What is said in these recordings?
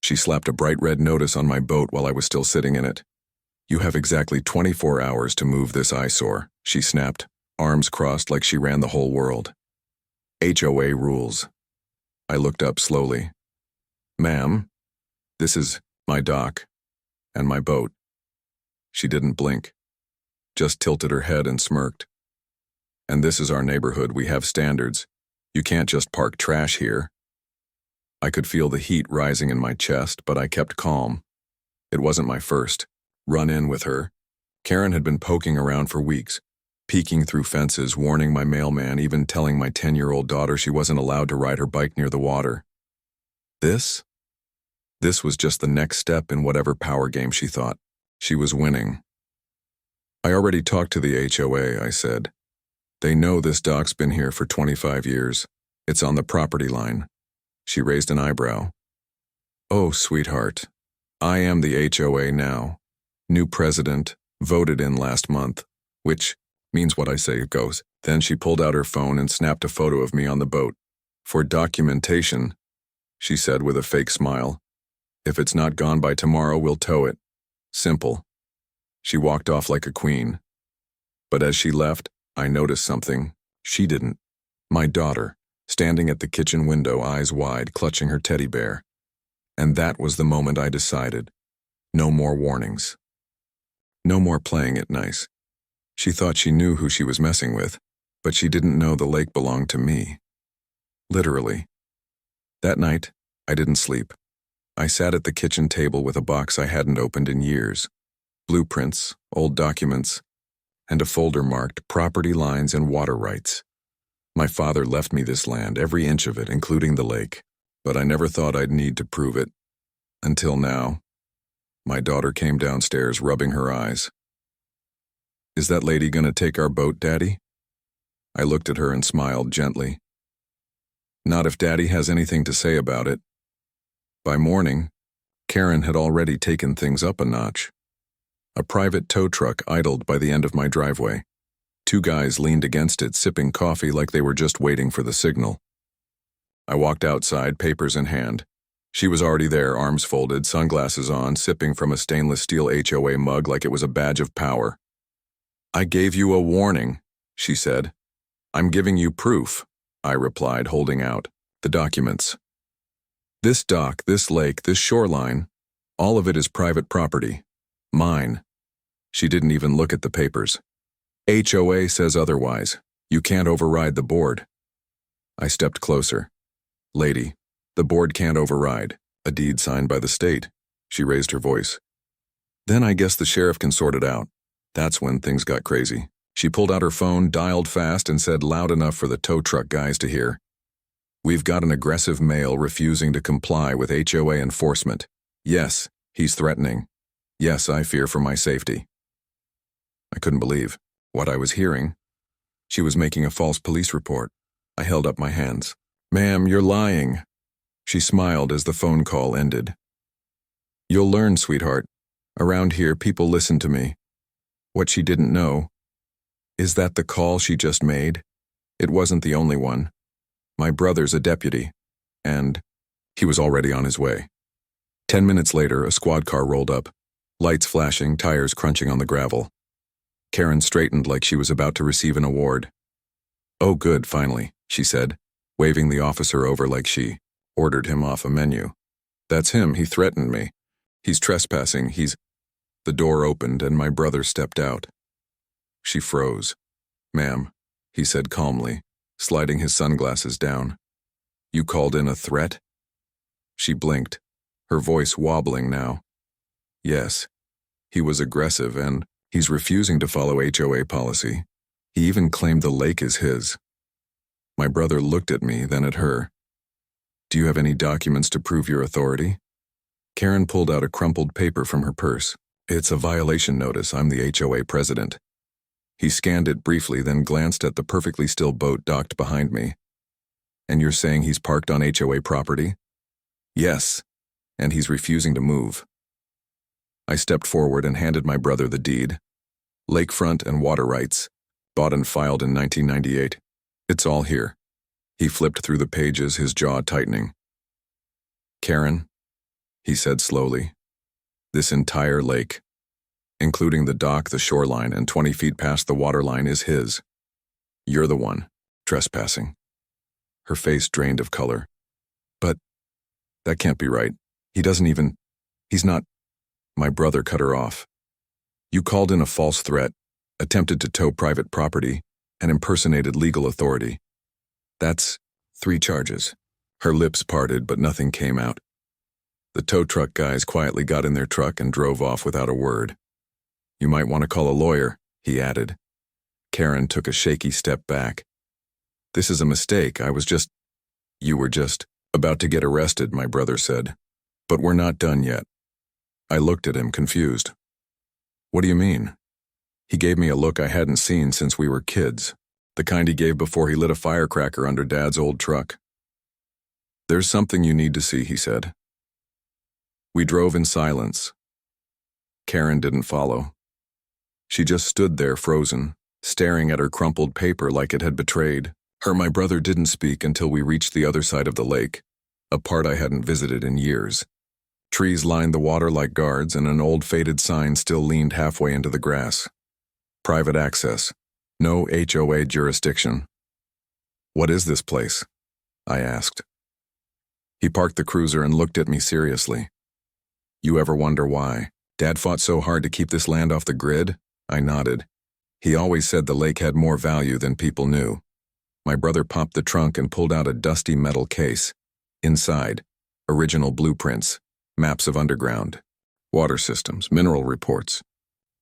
She slapped a bright red notice on my boat while I was still sitting in it. "You have exactly 24 hours to move this eyesore," she snapped, arms crossed like she ran the whole world. "HOA rules." I looked up slowly. "Ma'am, this is my dock and my boat." She didn't blink, just tilted her head and smirked. "And this is our neighborhood. We have standards. You can't just park trash here." I could feel the heat rising in my chest, but I kept calm. It wasn't my first run-in with her. Karen had been poking around for weeks, peeking through fences, warning my mailman, even telling my 10-year-old daughter she wasn't allowed to ride her bike near the water. This was just the next step in whatever power game she thought she was winning. "I already talked to the HOA," I said. "They know this dock's been here for 25 years. It's on the property line." She raised an eyebrow. "Oh, sweetheart, I am the HOA now. New president, voted in last month, which means what I say it goes." Then she pulled out her phone and snapped a photo of me on the boat. "For documentation," she said with a fake smile. "If it's not gone by tomorrow, we'll tow it. Simple." She walked off like a queen. But as she left, I noticed something she didn't. My daughter, standing at the kitchen window, eyes wide, clutching her teddy bear. And that was the moment I decided. No more warnings. No more playing it nice. She thought she knew who she was messing with, but she didn't know the lake belonged to me. Literally. That night, I didn't sleep. I sat at the kitchen table with a box I hadn't opened in years. Blueprints, old documents, and a folder marked property lines and water rights. My father left me this land, every inch of it, including the lake, but I never thought I'd need to prove it. Until now. My daughter came downstairs, rubbing her eyes. "Is that lady gonna take our boat, Daddy?" I looked at her and smiled gently. "Not if Daddy has anything to say about it." By morning, Karen had already taken things up a notch. A private tow truck idled by the end of my driveway. 2 guys leaned against it, sipping coffee like they were just waiting for the signal. I walked outside, papers in hand. She was already there, arms folded, sunglasses on, sipping from a stainless steel HOA mug like it was a badge of power. "I gave you a warning," she said. "I'm giving you proof," I replied, holding out the documents. "This dock, this lake, this shoreline, all of it is private property. Mine." She didn't even look at the papers. "HOA says otherwise. You can't override the board." I stepped closer. "Lady, the board can't override a deed signed by the state." She raised her voice. "Then I guess the sheriff can sort it out." That's when things got crazy. She pulled out her phone, dialed fast, and said loud enough for the tow truck guys to hear. "We've got an aggressive male refusing to comply with HOA enforcement. Yes, he's threatening. Yes, I fear for my safety." I couldn't believe what I was hearing. She was making a false police report. I held up my hands. "Ma'am, you're lying." She smiled as the phone call ended. "You'll learn, sweetheart. Around here, people listen to me." What she didn't know is that the call she just made, it wasn't the only one. My brother's a deputy, and he was already on his way. 10 minutes later, a squad car rolled up, lights flashing, tires crunching on the gravel. Karen straightened like she was about to receive an award. "Oh good, finally," she said, waving the officer over like she ordered him off a menu. "That's him, he threatened me. He's trespassing, he's—" The door opened and my brother stepped out. She froze. "Ma'am," he said calmly, sliding his sunglasses down. "You called in a threat?" She blinked, her voice wobbling now. "Yes. He was aggressive and he's refusing to follow HOA policy. He even claimed the lake is his." My brother looked at me, then at her. "Do you have any documents to prove your authority?" Karen pulled out a crumpled paper from her purse. "It's a violation notice. I'm the HOA president." He scanned it briefly, then glanced at the perfectly still boat docked behind me. "And you're saying he's parked on HOA property?" "Yes, and he's refusing to move." I stepped forward and handed my brother the deed. "Lakefront and water rights, bought and filed in 1998. It's all here." He flipped through the pages, his jaw tightening. "Karen," he said slowly. This entire lake, including the dock, the shoreline, and 20 feet past the waterline, is his. You're the one trespassing. Her face drained of color. But that can't be right. He's not. My brother cut her off. You called in a false threat, attempted to tow private property, and impersonated legal authority. That's 3 charges. Her lips parted, but nothing came out. The tow truck guys quietly got in their truck and drove off without a word. You might want to call a lawyer, he added. Karen took a shaky step back. This is a mistake. You were just about to get arrested, my brother said. But we're not done yet. I looked at him, confused. What do you mean? He gave me a look I hadn't seen since we were kids, the kind he gave before he lit a firecracker under Dad's old truck. There's something you need to see, he said. We drove in silence. Karen didn't follow. She just stood there frozen, staring at her crumpled paper like it had betrayed her. My brother didn't speak until we reached the other side of the lake, a part I hadn't visited in years. Trees lined the water like guards, and an old faded sign still leaned halfway into the grass. Private access. No HOA jurisdiction. What is this place? I asked. He parked the cruiser and looked at me seriously. You ever wonder why Dad fought so hard to keep this land off the grid? I nodded. He always said the lake had more value than people knew. My brother popped the trunk and pulled out a dusty metal case. Inside, original blueprints, maps of underground, water systems, mineral reports,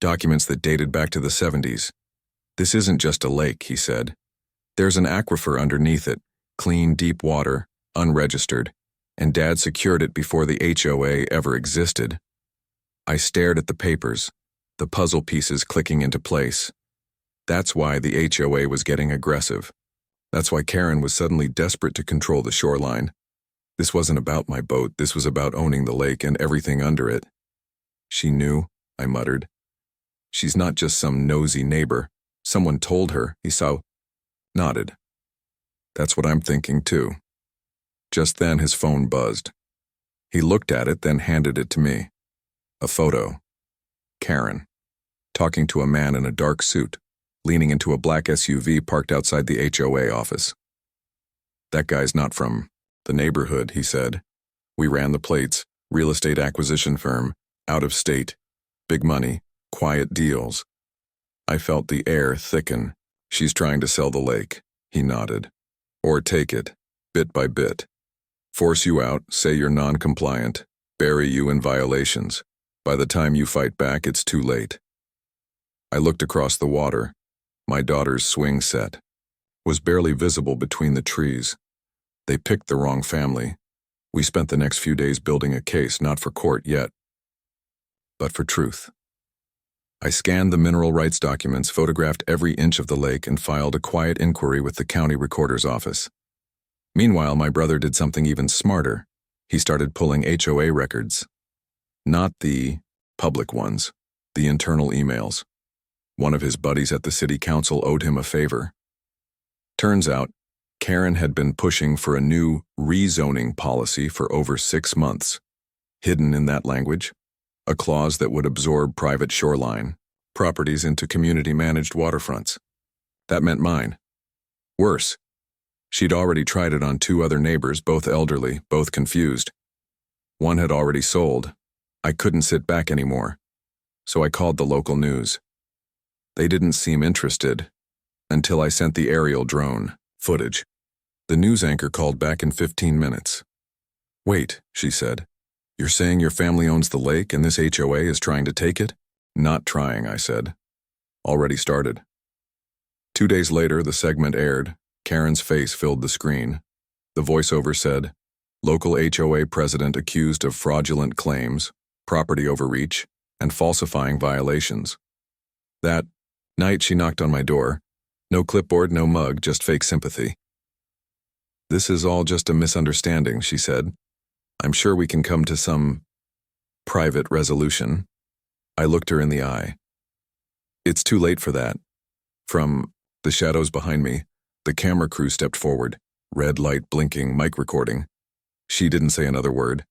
documents that dated back to the 70s. This isn't just a lake, he said. There's an aquifer underneath it, clean, deep water, unregistered, and Dad secured it before the HOA ever existed. I stared at the papers, the puzzle pieces clicking into place. That's why the HOA was getting aggressive. That's why Karen was suddenly desperate to control the shoreline. This wasn't about my boat, this was about owning the lake and everything under it. She knew, I muttered. She's not just some nosy neighbor. Someone told her, he nodded. That's what I'm thinking too. Just then his phone buzzed. He looked at it, then handed it to me. A photo. Karen, talking to a man in a dark suit, leaning into a black SUV parked outside the HOA office. That guy's not from the neighborhood, he said. We ran the plates, real estate acquisition firm, out of state, big money, quiet deals. I felt the air thicken. She's trying to sell the lake, he nodded. Or take it, bit by bit. Force you out, say you're non-compliant, bury you in violations. By the time you fight back, it's too late. I looked across the water. My daughter's swing set was barely visible between the trees. They picked the wrong family. We spent the next few days building a case, not for court yet, but for truth. I scanned the mineral rights documents, photographed every inch of the lake, and filed a quiet inquiry with the county recorder's office. Meanwhile, my brother did something even smarter. He started pulling HOA records. Not the public ones, the internal emails. One of his buddies at the city council owed him a favor. Turns out, Karen had been pushing for a new rezoning policy for over 6 months. Hidden in that language, a clause that would absorb private shoreline properties into community-managed waterfronts. That meant mine. Worse, she'd already tried it on 2 other neighbors, both elderly, both confused. One had already sold. I couldn't sit back anymore, so I called the local news. They didn't seem interested until I sent the aerial drone footage. The news anchor called back in 15 minutes. Wait, she said. You're saying your family owns the lake and this HOA is trying to take it? Not trying, I said. Already started. 2 days later, the segment aired. Karen's face filled the screen. The voiceover said, local HOA president accused of fraudulent claims, property overreach, and falsifying violations. That night she knocked on my door. No clipboard, no mug, just fake sympathy. This is all just a misunderstanding, she said. I'm sure we can come to some private resolution. I looked her in the eye. It's too late for that. From the shadows behind me, the camera crew stepped forward, red light blinking, mic recording. She didn't say another word.